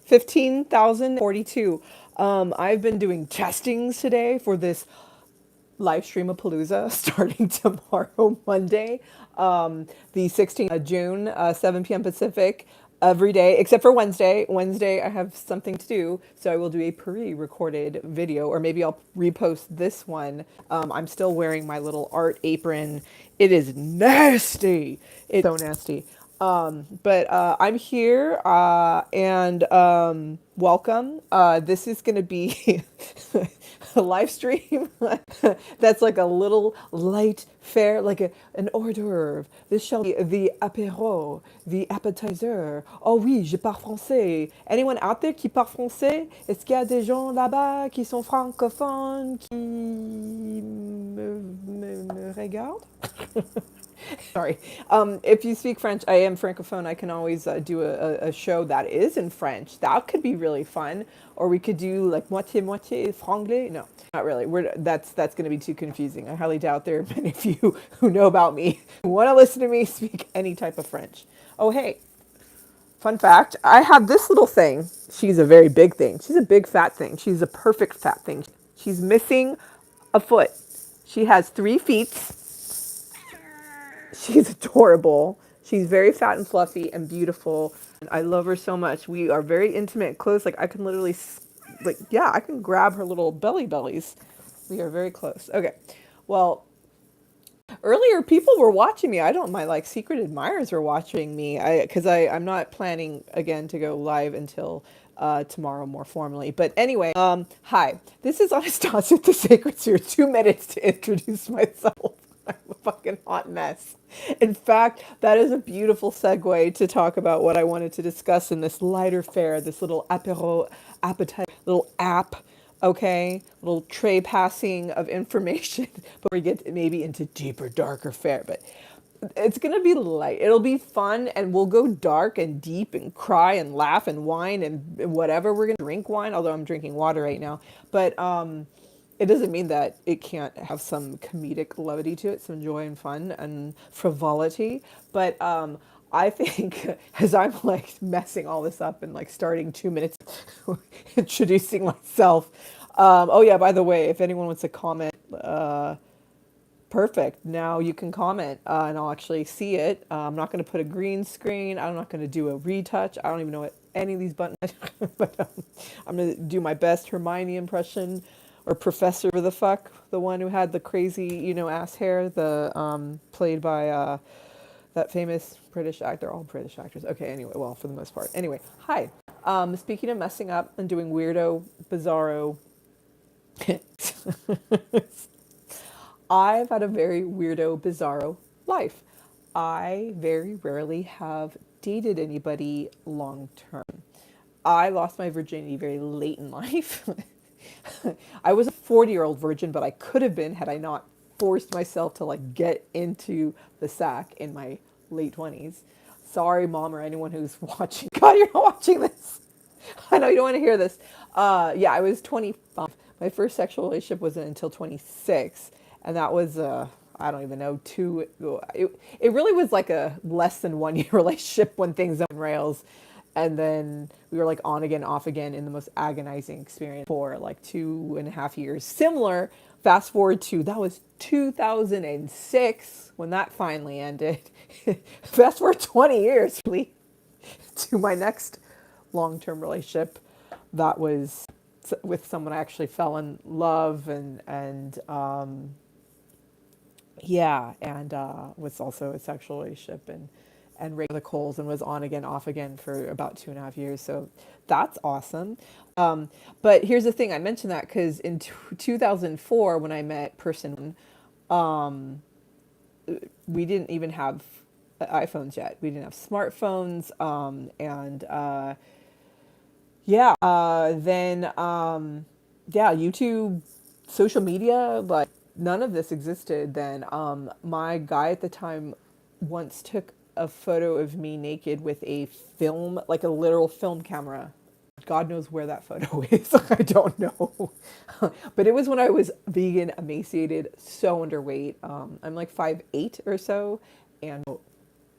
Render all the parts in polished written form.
15,042. I've been doing testings today for this Livestream-a-palooza starting tomorrow, Monday, the 16th of June, 7 p.m. Pacific, every day except for Wednesday. Wednesday, I have something to do, so I will do a pre-recorded video, or maybe I'll repost this one. I'm still wearing my little art apron. It is nasty. It's so nasty. But I'm here and welcome. This is going to be a live stream that's like a little light fare, like an hors d'oeuvre. This shall be the apéro, the appetizer. Oh oui, je parle français. Anyone out there qui parle français? Est-ce qu'il y a des gens là-bas qui sont francophones qui me regardent? Sorry. If you speak French, I am francophone. I can always do a show that is in French. That could be really fun. Or we could do like moitié franglais. No, not really. That's going to be too confusing. I highly doubt there are many of you who know about me who want to listen to me speak any type of French. Oh, hey, fun fact. I have this little thing. She's a very big thing. She's a big fat thing. She's a perfect fat thing. She's missing a foot. She has 3 feet. She's adorable. She's very fat and fluffy and beautiful. I love her so much. We are very intimate and close. Like I can literally, like, yeah, I can grab her little bellies. We are very close. Okay. Well, earlier people were watching me. I don't, my like secret admirers were watching me. I'm not planning again to go live until tomorrow more formally. But anyway, hi. This is Anastasia the Sacred Seer. 2 minutes to introduce myself. I'm a fucking hot mess. In fact, that is a beautiful segue to talk about what I wanted to discuss in this lighter fare, this little apéro appetite, little app, okay? Little tray passing of information before we get maybe into deeper, darker fare. But it's going to be light. It'll be fun, and we'll go dark and deep and cry and laugh and whine and whatever. We're going to drink wine, although I'm drinking water right now. But it doesn't mean that it can't have some comedic levity to it, some joy and fun and frivolity. But I think as I'm like messing all this up and like starting 2 minutes introducing myself. Oh yeah, by the way, if anyone wants to comment, perfect. Now you can comment and I'll actually see it. I'm not going to put a green screen. I'm not going to do a retouch. I don't even know what any of these buttons are, but I'm going to do my best Hermione impression, or Professor the fuck, the one who had the crazy, ass hair, the played by that famous British actor. All British actors. Okay, anyway, well, for the most part. Anyway, hi. Speaking of messing up and doing weirdo, bizarro I've had a very weirdo, bizarro life. I very rarely have dated anybody long term. I lost my virginity very late in life. I was a 40-year-old virgin, but I could have been had I not forced myself to like get into the sack in my late 20s. Sorry, mom, or anyone who's watching. God, you're not watching this. I know you don't want to hear this. Yeah, I was 25. My first sexual relationship wasn't until 26, and that was I don't even know, it really was like a less than 1 year relationship when things went on rails. And then we were like on again, off again in the most agonizing experience for like 2.5 years. Similar, fast forward to, that was 2006 when that finally ended. Fast forward 20 years, please, to my next long-term relationship. That was with someone I actually fell in love and yeah, and was also a sexual relationship and raked the coals and was on again, off again for about 2.5 years. So that's awesome. But here's the thing, I mentioned that because in 2004, when I met person, we didn't even have iPhones yet. We didn't have smartphones. Yeah, YouTube, social media, like none of this existed then. My guy at the time once took a photo of me naked with a film, like a literal film camera. God knows where that photo is. I don't know. But it was when I was vegan, emaciated, so underweight. I'm like 5'8" or so, and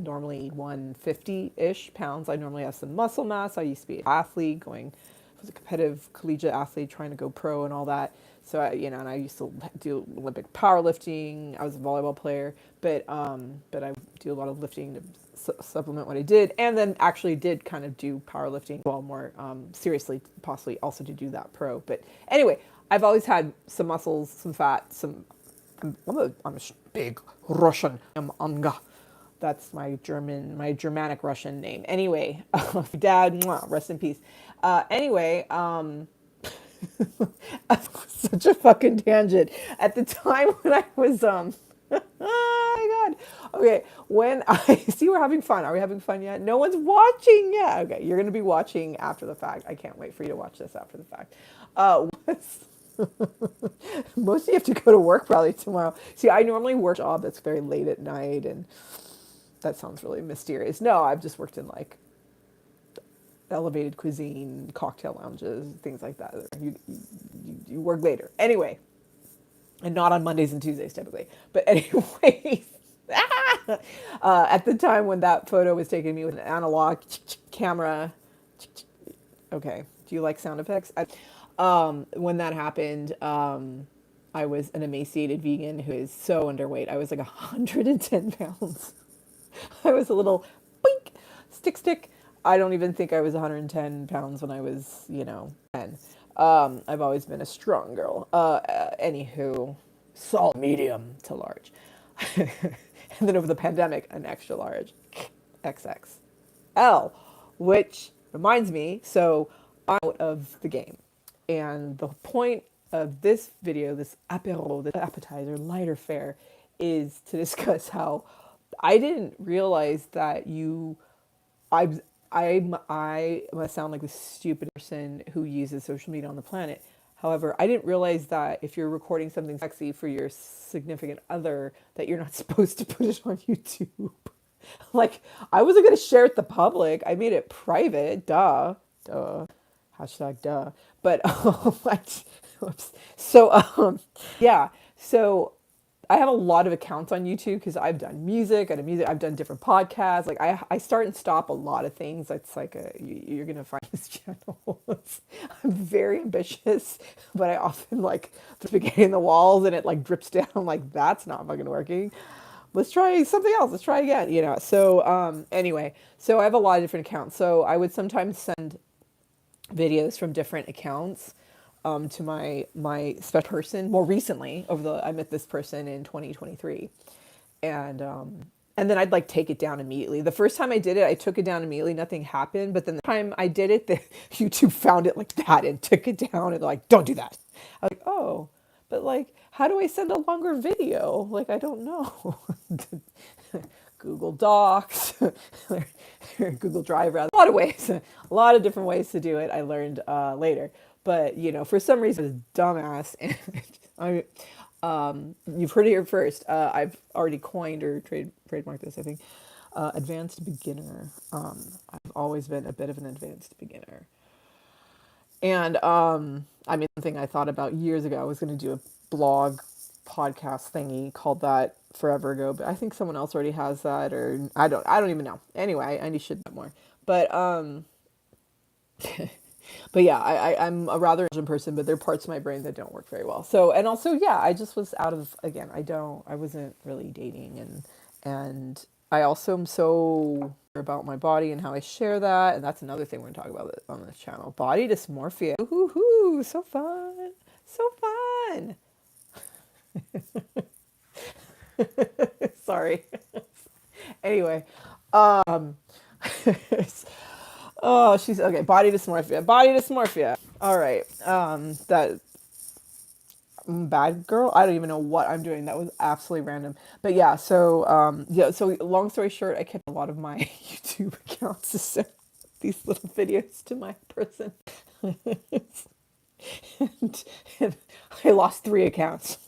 normally 150-ish pounds. I normally have some muscle mass. I used to be an athlete going, I was a competitive collegiate athlete trying to go pro and all that. So and I used to do Olympic powerlifting. I was a volleyball player, but I do a lot of lifting to supplement what I did, and then actually did kind of do powerlifting well more seriously, possibly also to do that pro. But anyway, I've always had some muscles, some fat, some. I'm a big Russian. I'm Anga. That's my Germanic Russian name. Anyway, Dad, rest in peace. Anyway, such a fucking tangent. At the time when I was oh my god. Okay, when I see we're having fun. Are we having fun yet? No one's watching yet. Okay, you're gonna be watching after the fact. I can't wait for you to watch this after the fact. Most of you have to go to work probably tomorrow. See, I normally work a job that's very late at night, and that sounds really mysterious. No, I've just worked in like elevated cuisine, cocktail lounges, things like that. You work later. Anyway, and not on Mondays and Tuesdays typically. But anyways, at the time when that photo was taken me with an analog camera. Okay, do you like sound effects? When that happened, I was an emaciated vegan who is so underweight. I was like 110 pounds. I was a little boink, stick. I don't even think I was 110 pounds when I was, 10. I've always been a strong girl. Anywho, solid medium to large. And then over the pandemic, an extra large, XXL, which reminds me, so I'm out of the game. And the point of this video, this apéro, the appetizer, lighter fare, is to discuss how I didn't realize that I must sound like the stupid person who uses social media on the planet. However, I didn't realize that if you're recording something sexy for your significant other, that you're not supposed to put it on YouTube. Like, I wasn't going to share it to the public. I made it private. Duh. Hashtag duh. But, yeah. So I have a lot of accounts on YouTube because I've done music, I've done different podcasts. Like I start and stop a lot of things. It's like you're going to find this channel. I'm very ambitious, but I often like the spaghetti in the walls and it like drips down. I'm like, that's not fucking working. Let's try something else. Let's try again, So anyway, so I have a lot of different accounts. So I would sometimes send videos from different accounts to my special person. More recently, I met this person in 2023, and then I'd like take it down immediately. The first time I did it, I took it down immediately. Nothing happened. But then the time I did it, the YouTube found it like that and took it down and like, don't do that. I was like, oh, but like, how do I send a longer video? Like, I don't know. Google Docs, Google Drive, rather. A lot of ways, a lot of different ways to do it. I learned later. But, for some reason, I was a dumbass. And you've heard it here first. I've already coined or trademarked this, I think. Advanced beginner. I've always been a bit of an advanced beginner. And, something I thought about years ago, I was going to do a blog podcast thingy called that forever ago, but I think someone else already has that, or I don't even know. Anyway, I need to do that more. But, but yeah, I'm a rather intelligent person, but there are parts of my brain that don't work very well. So, and also, yeah, I just was out of, again, I wasn't really dating, and I also am so about my body and how I share that, and that's another thing we're gonna talk about on this channel. Body dysmorphia. Woohoo, so fun. So fun. Sorry. Anyway, oh, she's okay. Body dysmorphia. All right. That bad girl. I don't even know what I'm doing. That was absolutely random. But yeah. So So long story short, I kept a lot of my YouTube accounts to send these little videos to my person, and I lost 3 accounts.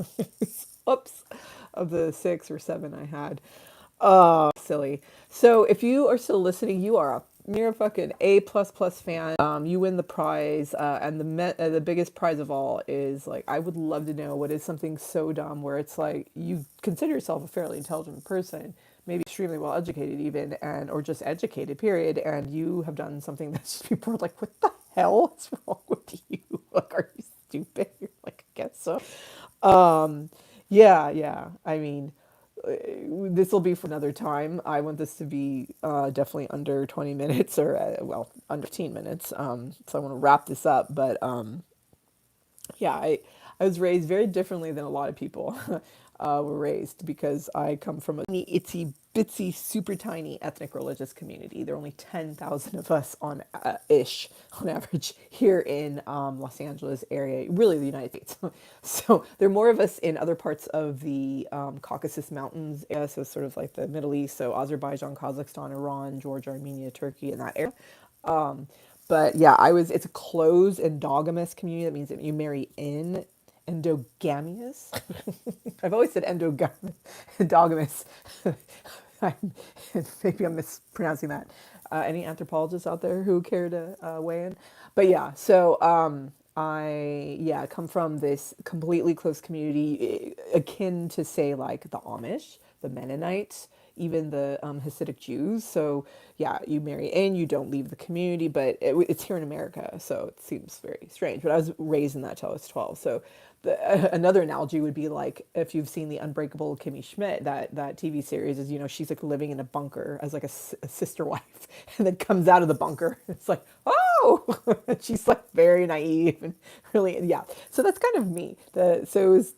Oops, of the 6 or 7 I had. Oh, silly. So if you are still listening, you're a fucking A++ fan. You win the prize, and the biggest prize of all is like, I would love to know what is something so dumb where it's like you consider yourself a fairly intelligent person, maybe extremely well educated even, and or just educated period, and you have done something that just people are like, what the hell is wrong with you? Like, are you stupid? You're like, I guess so. um yeah, I mean, this will be for another time. I want this to be definitely under 20 minutes, or well, under 15 minutes. So I want to wrap this up, but yeah, I was raised very differently than a lot of people were raised, because I come from a teeny, itsy bitsy, super tiny ethnic religious community. There are only 10,000 of us on ish on average here in Los Angeles area, really the United States. So there are more of us in other parts of the Caucasus Mountains area, so sort of like the Middle East, so Azerbaijan, Kazakhstan, Iran, Georgia, Armenia, Turkey, in that area. Um, but yeah, it's a closed endogamous community. That means that you marry in. Endogamous. I've always said endogamous. Maybe I'm mispronouncing that. Any anthropologists out there who care to weigh in? But yeah, so I come from this completely closed community, akin to say like the Amish, the Mennonites, even the Hasidic Jews. So yeah, you marry in, you don't leave the community, but it's here in America, so it seems very strange. But I was raised in that till I was 12. So another analogy would be like if you've seen the Unbreakable Kimmy Schmidt, that TV series, is, you know, she's like living in a bunker as like a sister wife, and then comes out of the bunker. It's like, oh, she's like very naive and really, yeah. So that's kind of me. So it was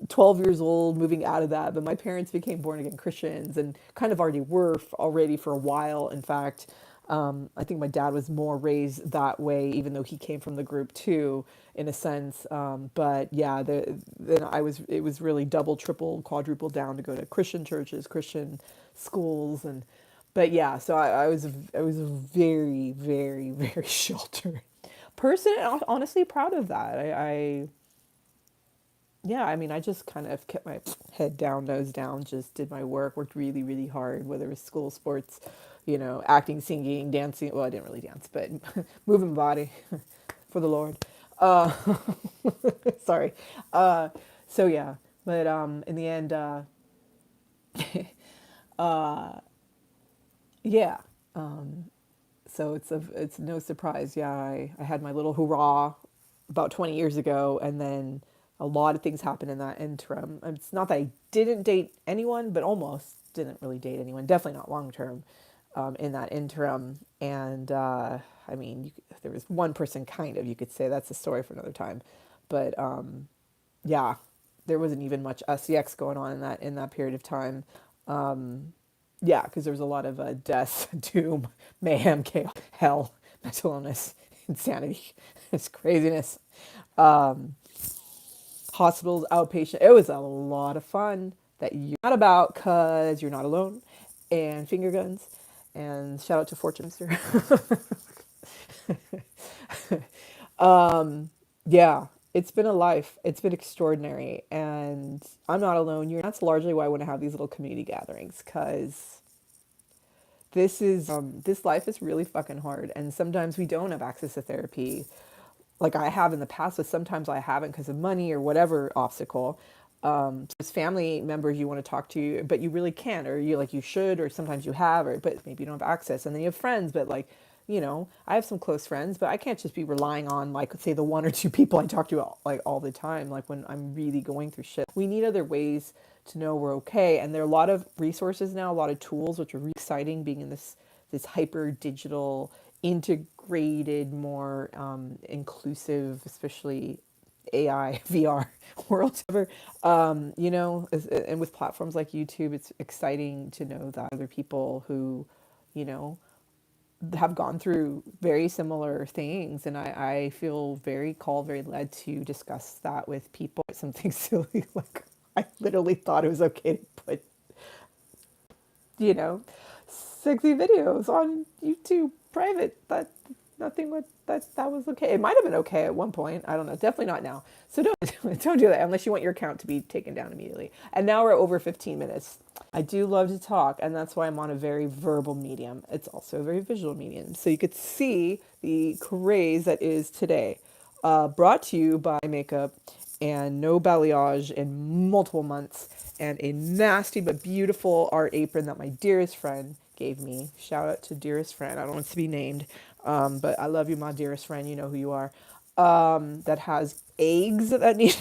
12 years old, moving out of that, but my parents became born again Christians, and kind of already were already for a while. In fact, I think my dad was more raised that way, even though he came from the group too, in a sense. But yeah, then it was really double, triple, quadruple down to go to Christian churches, Christian schools, and but yeah, so I was a very, very, very sheltered person, and honestly proud of that. Yeah, I mean, I just kind of kept my head down, nose down, just did my work, worked really, really hard, whether it was school, sports, you know, acting, singing, dancing. Well, I didn't really dance, but moving my body for the Lord. Uh, sorry. So yeah, but in the end, yeah. So it's no surprise. Yeah, I had my little hurrah about 20 years ago, and then a lot of things happened in that interim. It's not that I didn't date anyone, but almost didn't really date anyone. Definitely not long term in that interim. And I mean, there was one person, kind of, you could say that's a story for another time. But yeah, there wasn't even much SEX going on in that period of time. Yeah, because there was a lot of death, doom, mayhem, chaos, hell, mental illness, insanity, it's craziness. Um, Hospitals, outpatient. It was a lot of fun that you're not about, because you're not alone. And finger guns. And shout out to Fortune Mister. Yeah, it's been a life. It's been extraordinary. And I'm not alone. That's largely why I want to have these little community gatherings, because this life is really fucking hard, and sometimes we don't have access to therapy like I have in the past, but sometimes I haven't because of money or whatever obstacle. There's family members you want to talk to, but you really can't, or you should, or sometimes you have, or but maybe you don't have access. And then you have friends, but like, you know, I have some close friends, but I can't just be relying on, like, say, the one or two people I talk to all the time, like when I'm really going through shit. We need other ways to know we're okay, and there are a lot of resources now, a lot of tools, which are really exciting, being in this hyper digital, integrated, more inclusive, especially AI, VR world. You know, and with platforms like YouTube, it's exciting to know that other people who, you know, have gone through very similar things, and I feel very called, very led to discuss that with people. Something silly like I literally thought it was okay to put, you know, sexy videos on YouTube private. That nothing would that was okay. It might have been okay at one point. I don't know. Definitely not now. So don't do that unless you want your account to be taken down immediately. And now we're over 15 minutes. I do love to talk, and that's why I'm on a very verbal medium. It's also a very visual medium. So you could see the craze that is today. Brought to you by makeup and no balayage in multiple months, and a nasty but beautiful art apron that my dearest friend gave me. Shout out to dearest friend. I don't want to be named, but I love you, my dearest friend. You know who you are. That has eggs that need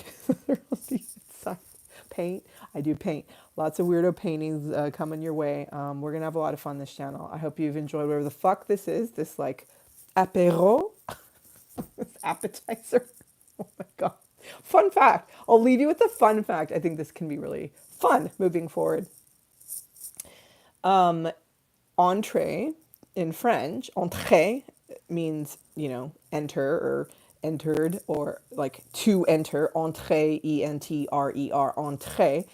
paint. I do paint. Lots of weirdo paintings coming your way. We're gonna have a lot of fun this channel. I hope you've enjoyed whatever the fuck this is. This like apéro, this appetizer. Oh my god. Fun fact. I'll leave you with a fun fact. I think this can be really fun moving forward. Entree in French, entrée means, you know, enter or entered or like to enter. Entrée, E-N-T-R-E-R, entrée.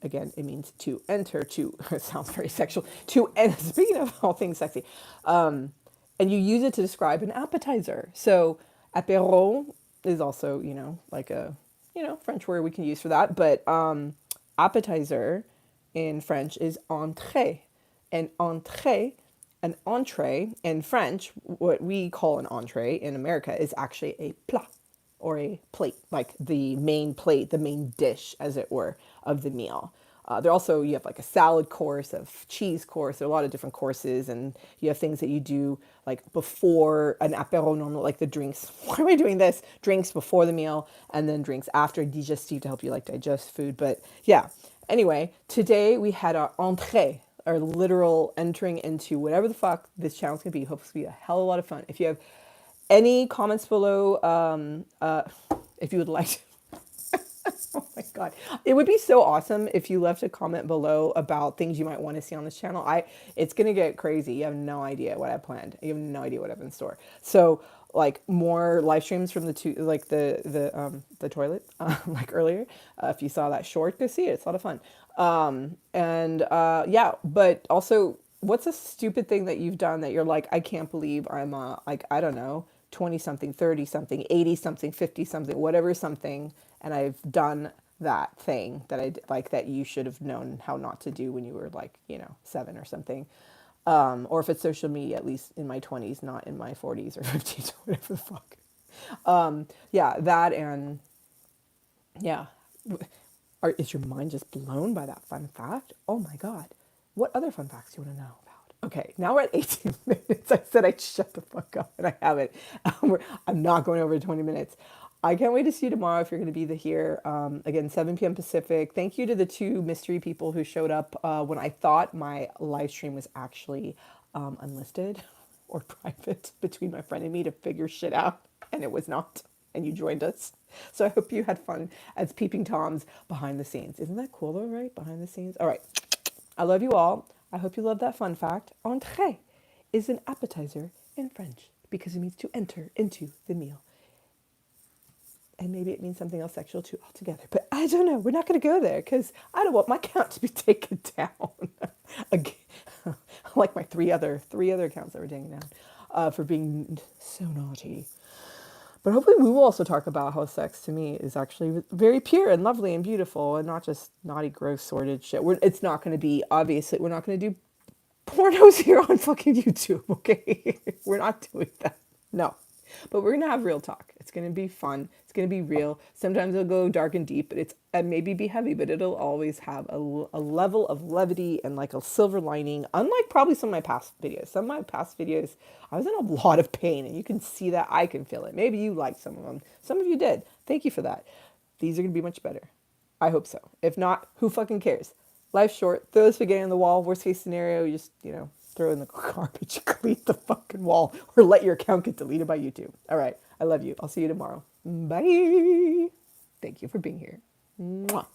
Again, it means to enter, to, it sounds very sexual, to, and speaking of all things sexy, and you use it to describe an appetizer. So apéro is also, you know, like a, you know, French word we can use for that. But appetizer in French is entrée. And entrée, an entree in French, what we call an entree in America is actually a plat or a plate, like the main plate, the main dish, as it were, of the meal. There also, you have like a salad course, a cheese course. There are a lot of different courses, and you have things that you do like before an apéro normal, like the drinks. Why am I doing this? Drinks before the meal, and then drinks after, digestif, to help you like digest food. But yeah, anyway, today we had our entrée, our literal entering into whatever the fuck this channel's gonna be. Hopefully it's gonna be a hell of a lot of fun. If you have any comments below, if you would like to, oh my god, it would be so awesome if you left a comment below about things you might want to see on this channel. It's gonna get crazy. You have no idea what I planned. You have no idea what I have in store. So like more live streams from the toilet, like earlier. If you saw that short, go see it. It's a lot of fun. Yeah, but also, what's a stupid thing that you've done that you're like, I can't believe I'm like, I don't know, 20 something, 30 something, 80 something, 50 something, whatever something, and I've done that thing that like that you should have known how not to do when you were like, you know, 7 or something. Or if it's social media, at least in my 20s, not in my 40s or 50s or whatever the fuck. Yeah, that, and yeah. Is your mind just blown by that fun fact? Oh my god. What other fun facts do you want to know about? Okay, now we're at 18 minutes. I said I'd shut the fuck up, and I haven't. I'm not going over 20 minutes. I can't wait to see you tomorrow if you're going to be here. Again, 7 p.m. Pacific. Thank you to the 2 mystery people who showed up when I thought my live stream was actually unlisted or private between my friend and me to figure shit out, and it was not. And you joined us. So I hope you had fun as peeping toms behind the scenes. Isn't that cool though, right? Behind the scenes. All right. I love you all. I hope you love that fun fact. Entrée is an appetizer in French because it means to enter into the meal. And maybe it means something else sexual too altogether. But I don't know. We're not going to go there because I don't want my count to be taken down. Again, like my three other accounts that were taken down for being so naughty. But hopefully we will also talk about how sex to me is actually very pure and lovely and beautiful and not just naughty, gross, sordid shit. It's not going to be, obviously, we're not going to do pornos here on fucking YouTube, okay? We're not doing that. No. But we're going to have real talk. It's going to be fun. It's going to be real. Sometimes it'll go dark and deep, but it's maybe be heavy, but it'll always have a level of levity and like a silver lining, unlike probably some of my past videos. Some of my past videos, I was in a lot of pain, and you can see that. I can feel it. Maybe you liked some of them. Some of you did. Thank you for that. These are going to be much better. I hope so. If not, who fucking cares? Life's short. Throw the spaghetti on the wall. Worst case scenario, you just, you know, throw it in the garbage, delete the fucking wall, or let your account get deleted by YouTube. All right. I love you. I'll see you tomorrow. Bye. Thank you for being here. Mwah.